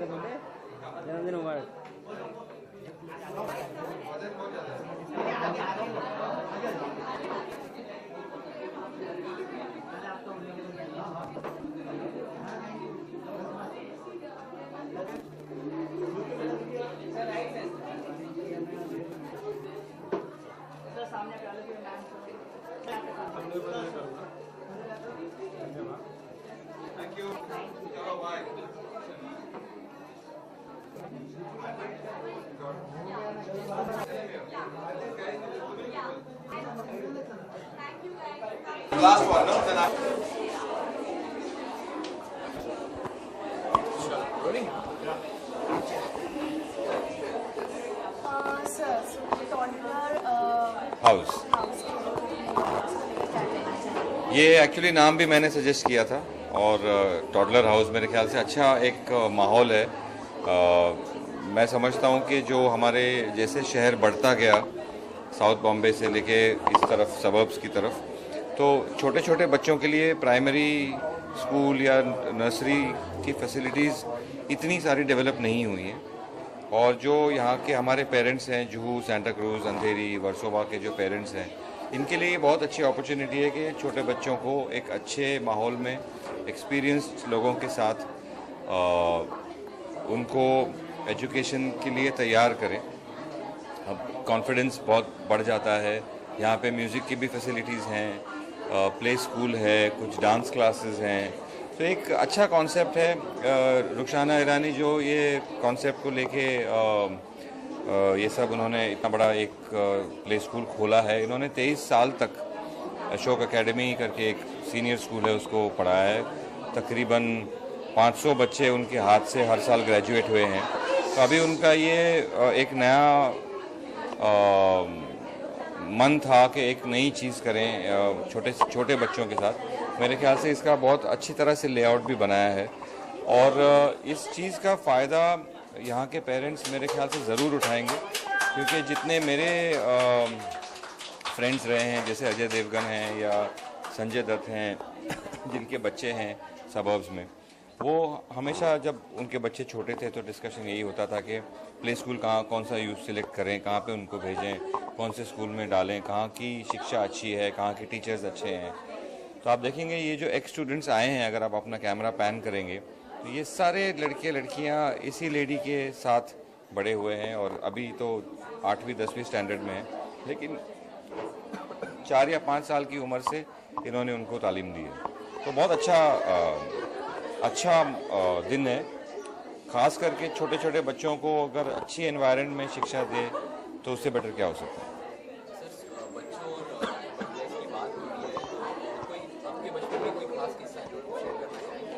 जन्मदिन मुबारक। Thank you. Chalo, bye. Last one, no? Then Sir, so toddler house ये actually नाम भी मैंने सजेस्ट किया था और टॉडलर हाउस मेरे ख्याल से अच्छा एक माहौल है। मैं समझता हूँ कि जो हमारे जैसे शहर बढ़ता गया साउथ बॉम्बे से लेके इस तरफ सबर्ब्स की तरफ, तो छोटे छोटे बच्चों के लिए प्राइमरी स्कूल या नर्सरी की फैसिलिटीज़ इतनी सारी डेवलप नहीं हुई हैं। और जो यहाँ के हमारे पेरेंट्स हैं, जुहू, सांता क्रूज, अंधेरी, वर्सोवा के जो पेरेंट्स हैं, इनके लिए बहुत अच्छी अपॉर्चुनिटी है कि छोटे बच्चों को एक अच्छे माहौल में एक्सपीरियंस्ड लोगों के साथ उनको एजुकेशन के लिए तैयार करें। अब कॉन्फिडेंस बहुत बढ़ जाता है। यहाँ पे म्यूज़िक की भी फैसिलिटीज़ हैं, प्ले स्कूल है, कुछ डांस क्लासेस हैं, तो एक अच्छा कॉन्सेप्ट है। रुखसाना ईरानी जो ये कॉन्सेप्ट को लेके ये सब उन्होंने इतना बड़ा एक प्ले स्कूल खोला है। इन्होंने 23 साल तक अशोक एकेडमी करके एक सीनियर स्कूल है उसको पढ़ाया है। तकरीबन 500 बच्चे उनके हाथ से हर साल ग्रेजुएट हुए हैं। तो अभी उनका ये एक नया मन था कि एक नई चीज़ करें छोटे छोटे बच्चों के साथ। मेरे ख्याल से इसका बहुत अच्छी तरह से लेआउट भी बनाया है और इस चीज़ का फ़ायदा यहाँ के पेरेंट्स मेरे ख्याल से ज़रूर उठाएंगे, क्योंकि जितने मेरे फ्रेंड्स रहे हैं, जैसे अजय देवगन हैं या संजय दत्त हैं जिनके बच्चे हैं सबर्ब्स में, वो हमेशा जब उनके बच्चे छोटे थे तो डिस्कशन यही होता था कि प्ले स्कूल कौन सा यूथ सिलेक्ट करें, कहाँ पे उनको भेजें, कौन से स्कूल में डालें, कहाँ की शिक्षा अच्छी है, कहाँ के टीचर्स अच्छे हैं। तो आप देखेंगे ये जो एक्स स्टूडेंट्स आए हैं, अगर आप अपना कैमरा पैन करेंगे तो ये सारे लड़के लड़कियाँ इसी लेडी के साथ बड़े हुए हैं और अभी तो 8वीं 10वीं स्टैंडर्ड में हैं, लेकिन 4 या 5 साल की उम्र से इन्होंने उनको तालीम दी है। तो बहुत अच्छा दिन है। ख़ास करके छोटे छोटे बच्चों को अगर अच्छी एनवायरनमेंट में शिक्षा दे तो उससे बेटर क्या हो सकता है।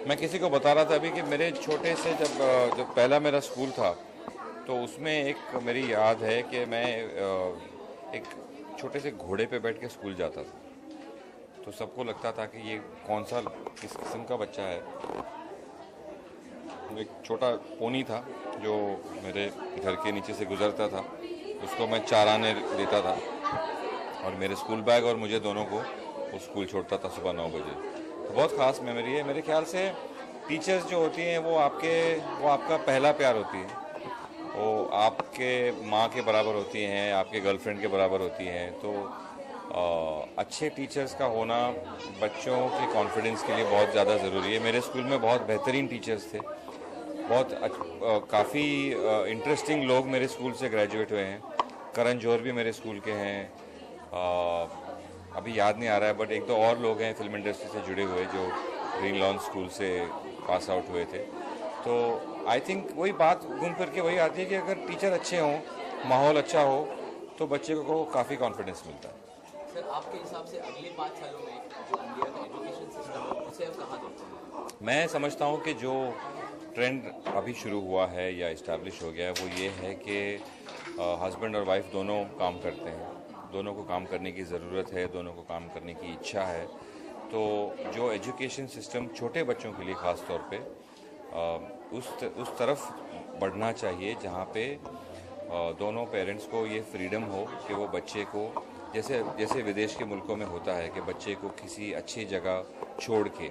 मैं किसी को बता रहा था अभी कि मेरे छोटे से जब पहला मेरा स्कूल था तो उसमें एक मेरी याद है कि मैं एक छोटे से घोड़े पे बैठ के स्कूल जाता था। तो सबको लगता था कि ये किस किस्म का बच्चा है। एक छोटा पोनी था जो मेरे घर के नीचे से गुजरता था, उसको मैं चाराने देता था और मेरे स्कूल बैग और मुझे दोनों को वो स्कूल छोड़ता था सुबह 9 बजे। तो बहुत ख़ास मेमोरी है। मेरे ख्याल से टीचर्स जो होती हैं वो आपका पहला प्यार होती है। वो आपके माँ के बराबर होती हैं, आपके गर्लफ्रेंड के बराबर होती हैं। तो अच्छे टीचर्स का होना बच्चों के कॉन्फिडेंस के लिए बहुत ज़्यादा ज़रूरी है। मेरे स्कूल में बहुत बेहतरीन टीचर्स थे, काफ़ी इंटरेस्टिंग लोग मेरे स्कूल से ग्रेजुएट हुए हैं। करण जौहर भी मेरे स्कूल के हैं, अभी याद नहीं आ रहा है, बट एक दो और लोग हैं फिल्म इंडस्ट्री से जुड़े हुए जो ग्रीन लॉन स्कूल से पास आउट हुए थे। तो आई थिंक वही बात घूम फिर के वही आती है कि अगर टीचर अच्छे हों, माहौल अच्छा हो, तो बच्चे को काफ़ी कॉन्फिडेंस मिलता है। सर, आपके हिसाब से अगले 5 सालों में जो इंडिया का एजुकेशन सिस्टम है उसे आप कहाँ देखते हैं? मैं समझता हूँ कि जो ट्रेंड अभी शुरू हुआ है या इस्टेब्लिश हो गया है वो ये है कि हस्बैंड और वाइफ दोनों काम करते हैं, दोनों को काम करने की ज़रूरत है, दोनों को काम करने की इच्छा है। तो जो एजुकेशन सिस्टम छोटे बच्चों के लिए ख़ास तौर पे उस तरफ बढ़ना चाहिए जहाँ पे दोनों पेरेंट्स को ये फ्रीडम हो कि वो बच्चे को जैसे विदेश के मुल्कों में होता है कि बच्चे को किसी अच्छी जगह छोड़ के,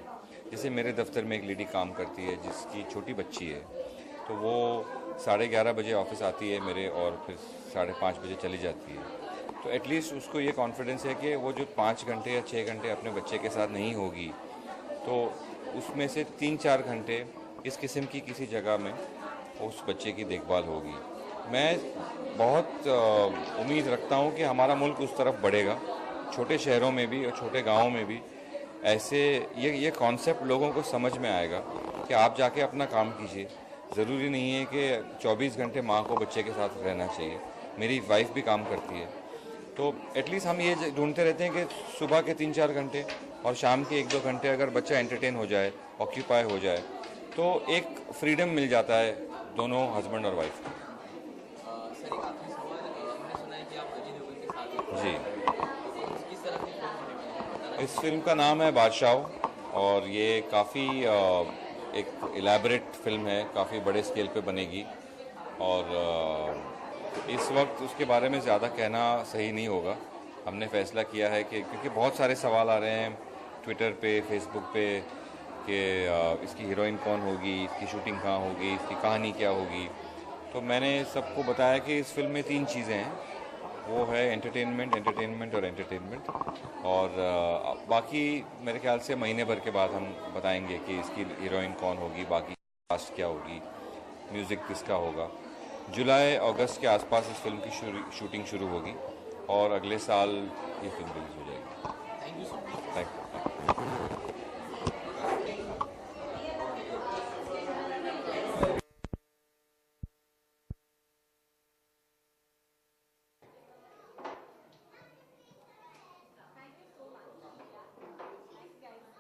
जैसे मेरे दफ्तर में एक लेडी काम करती है जिसकी छोटी बच्ची है, तो वो 11:30 बजे ऑफिस आती है मेरे और फिर 5:30 बजे चली जाती है। तो एटलीस्ट उसको ये कॉन्फिडेंस है कि वो जो 5 घंटे या 6 घंटे अपने बच्चे के साथ नहीं होगी, तो उसमें से 3-4 घंटे इस किस्म की किसी जगह में उस बच्चे की देखभाल होगी। मैं बहुत उम्मीद रखता हूँ कि हमारा मुल्क उस तरफ बढ़ेगा, छोटे शहरों में भी और छोटे गाँवों में भी ऐसे ये कॉन्सेप्ट लोगों को समझ में आएगा कि आप जाके अपना काम कीजिए। ज़रूरी नहीं है कि 24 घंटे माँ को बच्चे के साथ रहना चाहिए। मेरी वाइफ भी काम करती है, तो एटलीस्ट हम ये ढूंढते रहते हैं कि सुबह के 3-4 घंटे और शाम के 1-2 घंटे अगर बच्चा एंटरटेन हो जाए, ऑक्यूपाई हो जाए, तो एक फ्रीडम मिल जाता है दोनों हस्बैंड और वाइफ को। सर एक आखिरी सवाल, मैंने सुना है कि आप अजय देवगन के साथ जी, किस तरह की फिल्म होने वाली है? इस फिल्म का नाम है बादशाह और ये काफ़ी एक इलेबरेट फिल्म है, काफ़ी बड़े स्केल पे बनेगी और इस वक्त उसके बारे में ज़्यादा कहना सही नहीं होगा। हमने फैसला किया है कि क्योंकि बहुत सारे सवाल आ रहे हैं ट्विटर पे, फेसबुक पे कि इसकी हीरोइन कौन होगी, इसकी शूटिंग कहाँ होगी, इसकी कहानी क्या होगी, तो मैंने सबको बताया कि इस फिल्म में 3 चीज़ें हैं, वो है एंटरटेनमेंट, एंटरटेनमेंट और एंटरटेनमेंट। और बाकी मेरे ख्याल से महीने भर के बाद हम बताएंगे कि इसकी हीरोइन कौन होगी, बाकी कास्ट क्या होगी, म्यूज़िक किसका होगा। जुलाई अगस्त के आसपास इस फिल्म की शूटिंग शुरू होगी और अगले साल ये फिल्म रिलीज हो जाएगी। Thank you so much. Thank you.